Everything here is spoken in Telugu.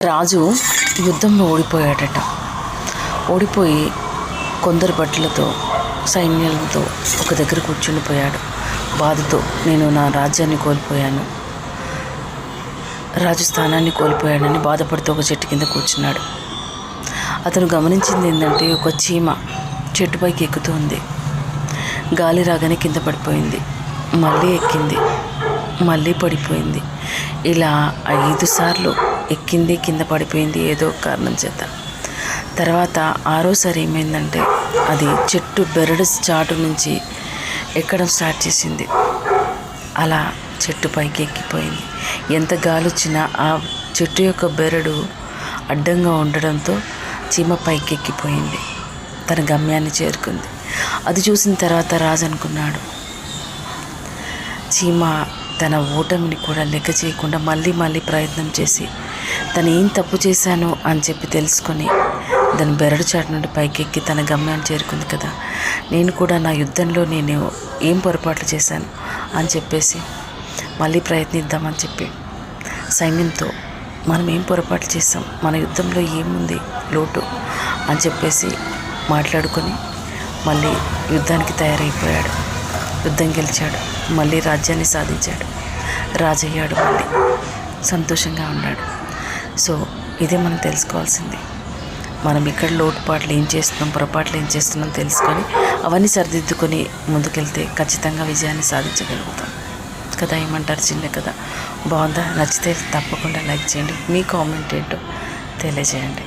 రాజు యుద్ధంలో ఓడిపోయాడట. ఓడిపోయి కొందరు భటులతో సైన్యాలతో ఒక దగ్గర కూర్చుండిపోయాడు. బాధతో నేను నా రాజ్యాన్ని కోల్పోయాను, రాజు స్థానాన్ని కోల్పోయాడని బాధపడుతూ ఒక చెట్టు కింద కూర్చున్నాడు. అతను గమనించింది ఏంటంటే, ఒక చీమ చెట్టుపైకి ఎక్కుతూ ఉంది. గాలి రాగానే కింద పడిపోయింది, మళ్ళీ ఎక్కింది, మళ్ళీ పడిపోయింది. ఇలా 5 సార్లు ఎక్కింది, కింద పడిపోయింది ఏదో కారణం చేత. తర్వాత 6వసారి ఏమైందంటే, అది చెట్టు బెరడు చాటు నుంచి ఎక్కడం స్టార్ట్ చేసింది. అలా చెట్టు పైకి ఎక్కిపోయింది. ఎంత గాలి వచ్చినా ఆ చెట్టు యొక్క బెరడు అడ్డంగా ఉండడంతో చీమ పైకి ఎక్కిపోయింది, తన గమ్యాన్ని చేరుకుంది. అది చూసిన తర్వాత రాజు అనుకున్నాడు, చీమ తన ఓటమిని కూడా లెక్క చేయకుండా మళ్ళీ ప్రయత్నం చేసి తను ఏం తప్పు చేశాను అని చెప్పి తెలుసుకొని దాని బెరడు చాటు నుండి పైకెక్కి తన గమ్యాన్ని చేరుకుంది కదా, నేను కూడా నా యుద్ధంలో నేను ఏం పొరపాట్లు చేశాను అని చెప్పేసి మళ్ళీ ప్రయత్నిద్దామని చెప్పి సైన్యంతో మనం ఏం పొరపాట్లు చేస్తాం, మన యుద్ధంలో ఏముంది లోటు అని చెప్పేసి మాట్లాడుకొని మళ్ళీ యుద్ధానికి తయారైపోయాడు. యుద్ధం గెలిచాడు, మళ్ళీ రాజ్యాన్ని సాధించాడు, రాజయ్యాడు, మళ్ళీ సంతోషంగా ఉన్నాడు. సో ఇదే మనం తెలుసుకోవాల్సింది. మనం ఇక్కడ లోటుపాట్లు ఏం చేస్తున్నాం, పొరపాట్లు ఏం చేస్తున్నాం తెలుసుకొని అవన్నీ సరిదిద్దుకొని ముందుకెళ్తే ఖచ్చితంగా విజయాన్ని సాధించగలుగుతాం కదా. ఏమంటారు? చిన్న కథ బాగుందా? నచ్చితే తప్పకుండా లైక్ చేయండి, మీ కామెంట్ ఏంటో తెలియజేయండి.